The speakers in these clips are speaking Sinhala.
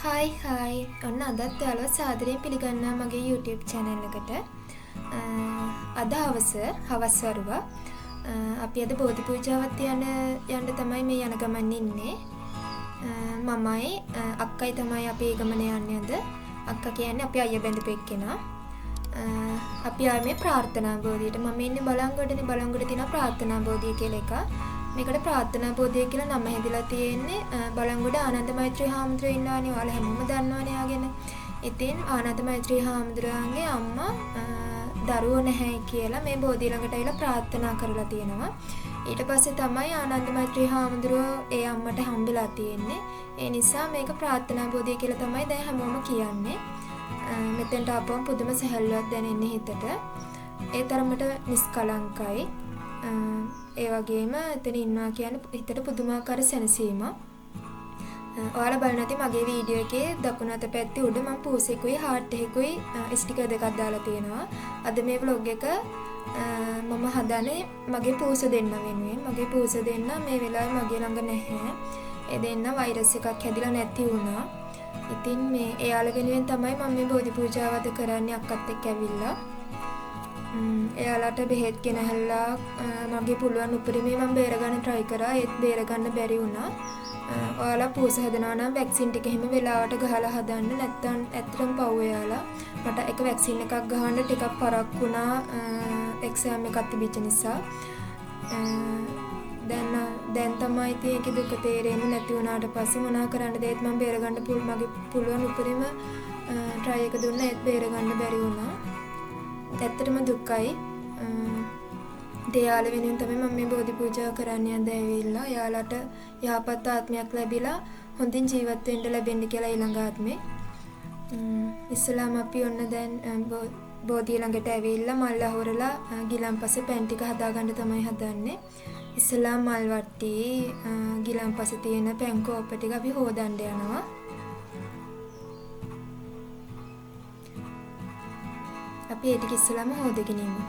හයි ඔන්න අදත් ඔයාලව සාදරයෙන් පිළිගන්නවා මගේ YouTube channel එකට. අද හවස් වරුවක්. අපි අද බෝධි පූජාවක් යන්න තමයි මේ යන ගමන් ඉන්නේ. මමයි අක්කයි තමයි අපි ඒ ගමන යන්නේ අද. අක්කා කියන්නේ අපි අයියා බැඳපු එක්කෙනා. අපි ආවේ ප්‍රාර්ථනා බෝධියට. මම ඉන්නේ බලංගොඩනේ. බලංගොඩ තියෙන ප්‍රාර්ථනා බෝධිය කියලා එකක්. මේකට ප්‍රාර්ථනා බෝධිය කියලා නම හැදිලා තියෙන්නේ බලංගොඩ ආනන්ද මෛත්‍රී හාමුදුරුවෝ ඉන්නවනේ. ඔයාලා හැමෝම දන්නවනේ ආගෙන. ඉතින් ආනන්ද මෛත්‍රී හාමුදුරුවන්ගේ අම්මා දරුවෝ නැහැ කියලා මේ බෝධිය ළඟට ඇවිල්ලා ප්‍රාර්ථනා කරලා තියෙනවා. ඊට පස්සේ තමයි ආනන්ද මෛත්‍රී හාමුදුරුවෝ ඒ අම්මට හම්බෙලා තියෙන්නේ. ඒ නිසා මේක ප්‍රාර්ථනා බෝධිය කියලා තමයි දැන් හැමෝම කියන්නේ. මෙතෙන්ට ආපුවම පුදුම සැහැල්ලුවක් දැනෙන්නේ හිතට. ඒ තරමට නිස්කලංකයි. ඒ වගේම එතන ඉන්නවා කියන්නේ හිතට පුදුමාකාර සැනසීමක්. ඔයාලා බලන ඇති මගේ වීඩියෝ එකේ දකුණු අත පැත්තේ උඩ මම පූසෙකුයි හાર્ට් එකකුයි ස්ටිකර් දෙකක් දාලා තියෙනවා. අද මේ vlog එක මම හදන්නේ මගේ පූස දෙන්න වෙනුවෙන්. මගේ පූස දෙන්න මේ වෙලාවේ මගේ ළඟ නැහැ. ඒ දෙන්න වෛරස් එකක් හැදිලා නැති වුණා. ඉතින් මේ එයාලා වෙනුවෙන් තමයි මම මේ බෝධි පූජාව අද කරන්නේ අක්කත් එක්ක ඇවිල්ලා. එයාලට බෙහෙත් ගෙනහැල්ලා මගේ පුළුවන් උපරිමේ මම බේරගන්න try කරා. ඒත් බේරගන්න බැරි වුණා. ඔයාලා පූස හදනවා නම් වැක්සින් ටික එහෙම වෙලාවට ගහලා හදන්න. නැත්තම් ඇත්තටම පව් එයාලා. මට එක වැක්සින් එකක් ගහන්න ටිකක් පරක් වුණා එක්සෑම් එකක් තිබිච්ච නිසා. දැන් තමයි ඉතින් ඒකේ දුක තේරෙන්නේ. නැති වුණාට පස්සේ මොනා කරන්නද ඒත් මම බේරගන්න මගේ පුළුවන් උපරිම try එක දුන්නා. ඒත් බේරගන්න බැරි වුණා. ඇත්තටම දුකයි. දෙයාල වෙනුවෙන් තමයි මම මේ බෝධි පූජාව කරන්න යන්න ඇවිල්ලා. යාලට යහපත් ආත්මයක් ලැබිලා හොඳින් ජීවත් වෙන්න ලැබෙන්න කියලා ඊළඟ ආත්මේ. ඉස්ලාම අපි ඔන්න දැන් බෝධිය ළඟට ඇවිල්ලා මල් අහුරලා ගිලන්පසේ පෑන් ටික හදාගන්න තමයි හදන්නේ. ඉස්ලාම් මල් වට්ටි ගිලන්පසේ තියෙන පෑන් කෝප්ප ටික අපි හොදන්න යනවා. අපි ඒ ටික ඉස්සෙල්ලාම හොදගෙන ඉමු.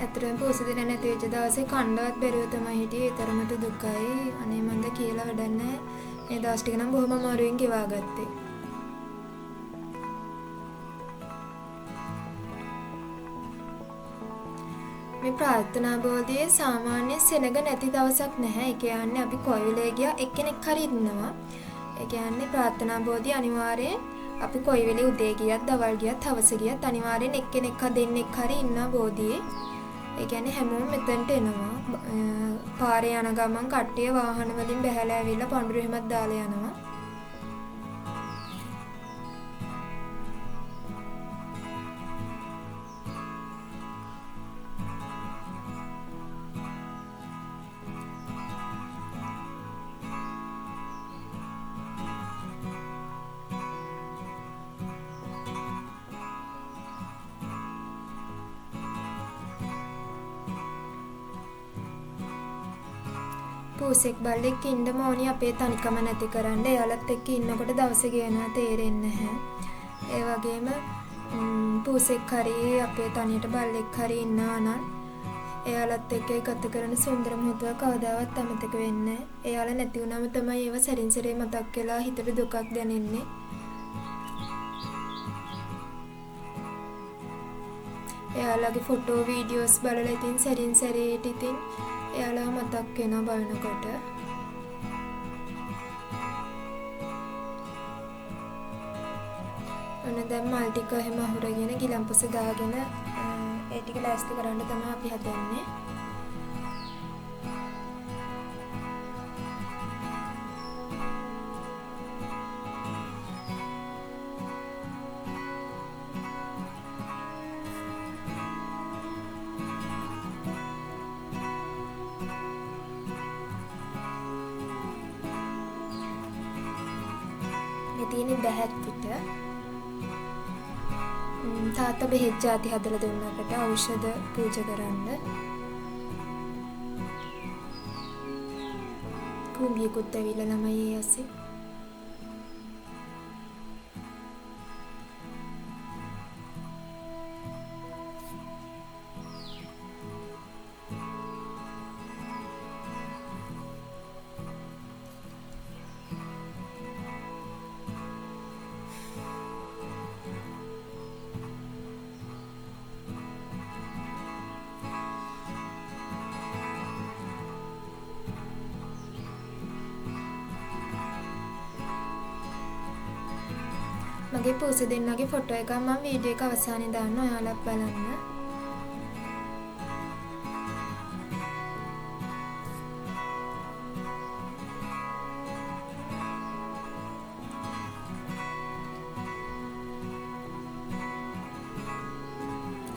ඇත්තටම පූස දෙන්න නැති වෙච්ච දවසේ කණ්ඩවත් බැරුව තමයි හිටියේ. ඒ තරමට දුකයි. අනේ මන්ද කියලා වැඩක් නැහැ. මේ දවස් ටික නම් බොහොම අමාරුවෙන් ගෙවා ගත්තේ. මේ ප්‍රාර්ථනා බෝධියේ සාමාන්‍ය සෙනග නැති දවසක් නැහැ. ඒ කියන්නේ අපි කොයි වෙලේ ගියා එක්කෙනෙක් හරි ඉන්නවා. ඒ කියන්නේ ප්‍රාර්ථනා බෝධිය අනිවාර්යෙන් අපි කොයි වෙලේ උදේ ගියත් දවල් ගියත් හවස ගියත් අනිවාර්යෙන් එක්කෙනෙක් දෙන්නෙක් හරි ඉන්නවා බෝධියේ. ඒ කියන්නේ හැමෝම මෙතනට එනවා. පාරේ යන ගමන් කට්ටිය වාහන වලින් බැහැලා ඇවිල්ලා පඳුරු එහෙමත් දාලා යනවා. පූසෙක් බල්ලෙක් ඉන්න ඕනි අපේ තනිකම නැති කරන්න. එයාලත් එක්ක ඉන්නකොට දවස ගියනවා තේරෙන්නේ නැහැ. ඒ වගේම පූසෙක් හරි අපේ තනියට බල්ලෙක් හරි ඉන්නවා නම් එයාලත් එක්ක ගත කරන සුන්දර මොහොත කවදාවත් අමතක වෙන්නේ නැහැ. එයාලා නැති වුණාම තමයි ඒව සැරින් සැරේ මතක් වෙලා හිතට දුකක් දැනෙන්නේ. එයාලගේ ෆොටෝ වීඩියෝස් බලලා ඉතින් සැරින් සැරේට ඉතින් එයාලා මතක් වෙනවා බලනකොට. ඔන්න දැන් මල් ටික එහෙම අහුරගෙන ගිලන්පස දාගෙන ඒ ටික ලෑස්ති කරන්න තමයි අපි හදන්නේ. තියෙන බැහැත් පිට තාත්තා බෙහෙත් ಜಾති හදලා දුන්නකට ඖෂධ පූජා කරන්න. කුඹියකුත් ඇවිල්ලා ළමයි ඒ ඇස්සේ. මගේ පූස දෙන්නගේ ෆොටෝ එකක් මම වීඩියෝ එක අවසානයේ දාන්න ඔයාලත් බලන්න.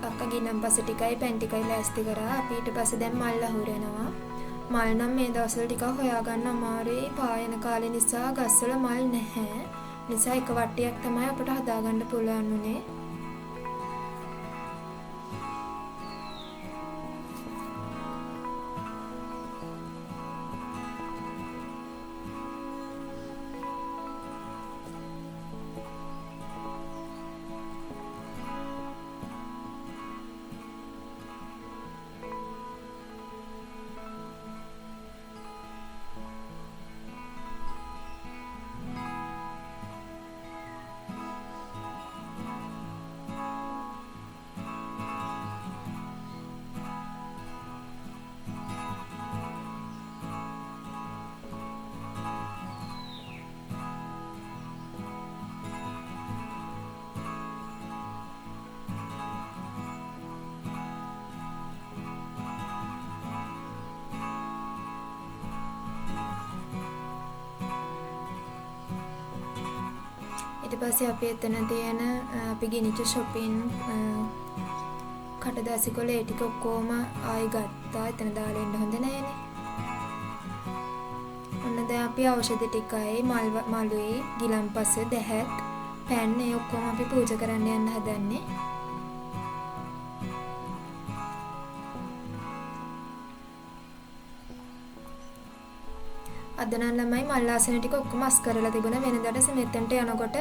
අක්කා ගින්නම්පස ටිකයි පැන් ටිකයි ලෑස්ති කරා. අපි ඊට පස්සේ දැන් මල් අහුරනවා. මල් නම් මේ දවස්වල ටිකක් හොයාගන්න අමාරුයි. පායන කාලේ නිසා ගස්වල මල් නැහැ. නිසා එක වට්ටියක් තමයි අපට හදාගන්න පුළුවන් උනේ. ඊට පස්සේ අපි එතන තියෙන අපි ගිනිච්ච shopping කටදාසි කොළ ඒ ටික ඔක්කොම ආයෙ ගත්තා. එතන දාලා ඉන්න හොඳ නෑනේ. ඔන්න දැන් අපි ඖෂධ ටිකයි මලුයි ගිලන්පස දැහැත් පැන් ඒ ඔක්කොම අපි පූජා කරන්න යන්න හදන්නේ. අද නම් ළමයි මල් ආසන ටික ඔක්කොම අස් කරලා තිබුණා. වෙනදාට මෙතෙන්ට යනකොට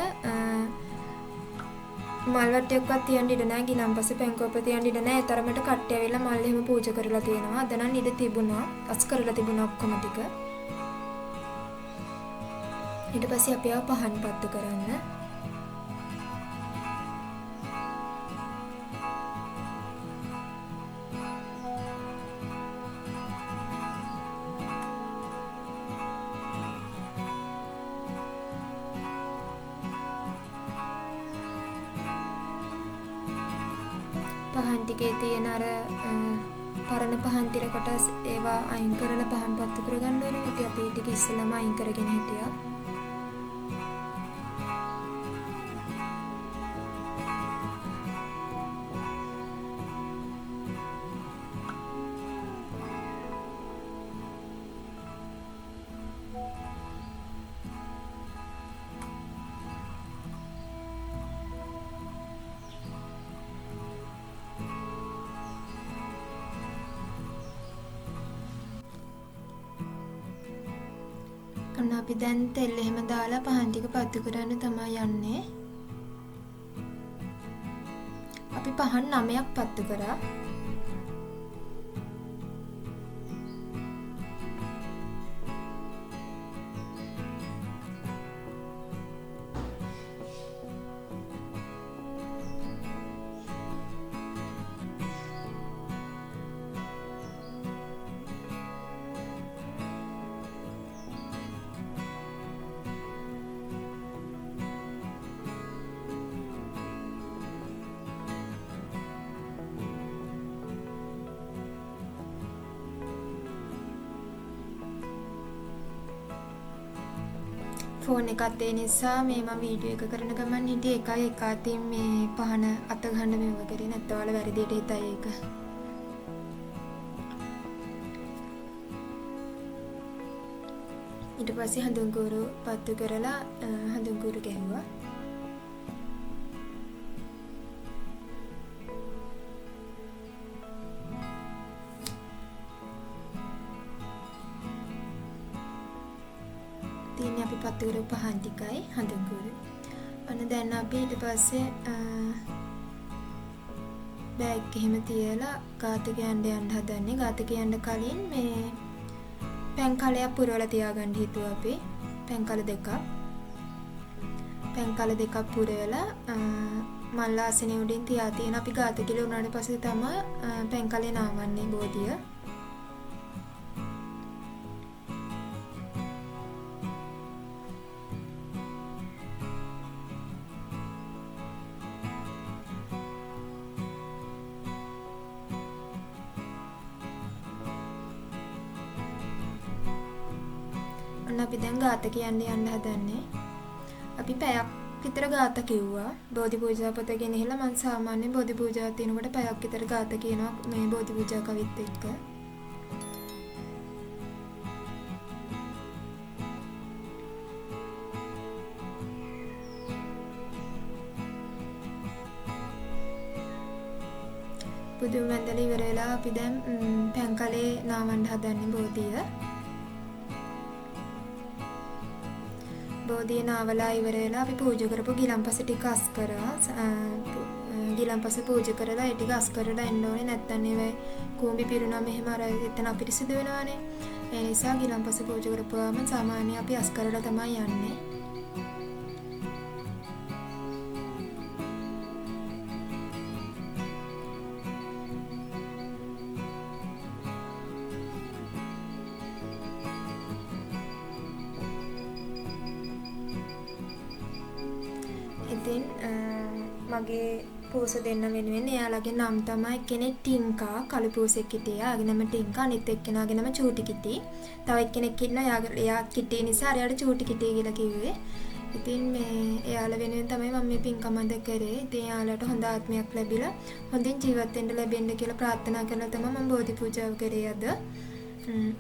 මල් වට්ටියක්වත් තියන්න ඉඩ නැහැ. ගිලන්පස පැන්කෝප තියන්න ඉඩ නැහැ. ඒ තරමට කට්ටිය ඇවිල්ලා මල් එහෙම පූජා කරලා තියෙනවා. අද නම් ඉඩ තිබුණා. අස් කරලා තිබුණා ඔක්කොම ටික. ඊට පස්සේ අපි ආව පහන් පත්තු කරන්න. පහන් ටිකේ තියෙන අර පරණ පහන් තිරකට ඒවා අයින් කරලා පහන් පත්තු කරගන්න ඕනේ. ඉතින් අපි ටික ඉස්සෙල්ලාම අයින් කරගෙන හිටියා. අන්න අපි දැන් තෙල් එහෙම දාලා පහන් ටික පත්තු කරන්න තමයි යන්නේ. අපි පහන් 9ක් පත්තු කරා. ෆෝන් එකත් ඒ නිසා මේ මම වීඩියෝ එක කරන ගමන් හිටියේ එකයි එක අතින් මේ පහන අත ගන්න මේව කරේ නැත්නම් ඔයාලා වැරදියට හිතයි ඒක. ඊට පස්සේ හඳුන්කුරු පත්තු කරලා හඳුන්කුරු ගැහුවා. තියෙන්නේ අපි පත්තු කරපු පහන් ටිකයි හඳුන්කුරු. අන්න දැන් අපි ඊට පස්සේ බෑග් එහෙම තියලා ගාතක යන්න හදන්නේ. ගාතක යන්න කලින් මේ පැන් කලයක් පුරවලා තියාගන්න හිතුවා අපි. පැන් කල දෙකක්. පැන් කල දෙකක් පුරවලා මල් ආසනේ උඩින් තියා තියෙන අපි ගාතකෙල උනාට පස්සේ තමයි පැන් කලේ නාවන්නේ බෝධිය. අපි දැන් ගාතක යන්න හදන්නේ. අපි පැයක් විතර ගාත කිව්වා. බෝධි පූජා පොත ගෙනහිලා මම සාමාන්‍යයෙන් බෝධි පූජාවක් තිනකොට පැයක් විතර ගාත කියනවා මේ බෝධි පූජා කවිත් එක්ක. බුදුන් වන්දලා ඉවර වෙලා අපි දැන් පැන් කලේ නාවන්න හදන්නේ බෝධිය. බෝධිය නාවලා ඉවර වෙලා අපි පූජා කරපු ගිලන්පස ටික අස් කරා. ගිලන්පස පූජා කරලා ඒ ටික අස් කරලා එන්න ඕනේ. නැත්තම් ඒවයි කූඹි පිරුණාම එහෙම අර එතන අපිරිසිදු වෙනවානේ. ඒ නිසා ගිලන්පස පූජා කරපුවාම සාමාන්‍යයෙන් අපි අස් කරලා තමයි යන්නේ. ඉතින් මගේ පූස දෙන්න වෙනුවෙන් එයාලගේ නම් තමයි කෙනෙක් ටින්කා කළු පූසෙක් හිටියා. ආගේ නම ටින්කා, අනිත් එක්කෙනාගේ නම චූටි කිටි. තව එක්කෙනෙක් ඉන්නවා එයා කිටි නිසා එයාට චූටි කිටි කියලා කිව්වේ. ඉතින් මේ එයාලා වෙනුවෙන් තමයි මම මේ පින්කම අද කරේ. ඉතින් එයාලට හොඳ ආත්මයක් ලැබිලා හොඳින් ජීවත් වෙන්න ලැබෙන්න කියලා ප්‍රාර්ථනා කරලා තමයි මම බෝධි පූජාව කරේ අද.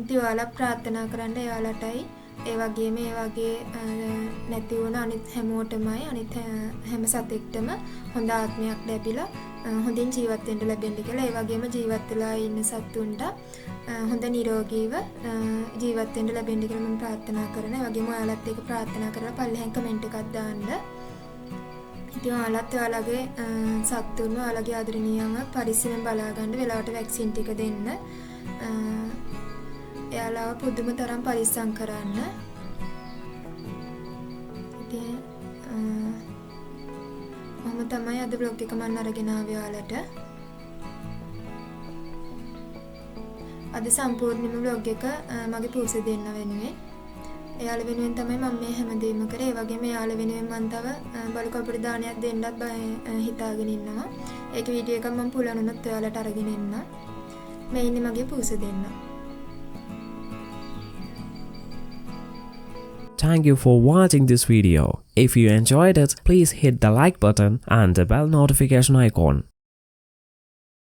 ඉතින් ඔයාලා ප්‍රාර්ථනා කරන්න එයාලටයි ඒ වගේම ඒ වගේ නැති වුණ අනිත් හැමෝටමයි අනිත් හැම සතෙක්ටම හොඳ ආත්මයක් ලැබිලා හොඳින් ජීවත් වෙන්න ලැබෙන්න කියලා. ඒ වගේම ජීවත් වෙලා ඉන්න සතුන්ට හොඳ නිරෝගීව ජීවත් වෙන්න ලැබෙන්න කියලා මම ප්‍රාර්ථනා කරනවා. ඒ වගේම ඔයාලත් ඒක ප්‍රාර්ථනා කරලා පල්ලෙහෙන් කමෙන්ට් එකක් දාන්න. ඉතින් ඔයාලත් ඔයාලගේ සතුන්ව ඔයාලගේ ආදරණීයව පරිස්සමෙන් බලා ගන්න, වෙලාවට වැක්සින් ටික දෙන්න. එයාලාව පුදුම තරම් පරිස්සම් කරන්න. ඉතින් මම තමයි අද බ්ලොග් එක මම අරගෙන ආවේ ඔයාලට. අද සම්පූර්ණයෙන්ම බ්ලොග් එක මගේ පූස දෙන්න වෙනුවෙන්. එයාලා වෙනුවෙන් තමයි මම මේ හැමදේම කරේ. ඒ වගේම එයාලා වෙනුවෙන් මම තව බලු කපුරු දානයක් දෙන්නත් හිතාගෙන ඉන්නවා. ඒක වීඩියෝ එකක් මම පුලනුනොත් ඔයාලට අරගෙන එන්න. මේ ඉන්නේ මගේ පූස දෙන්න. Thank you for watching this video. If you enjoyed it, please hit the like button and the bell notification icon.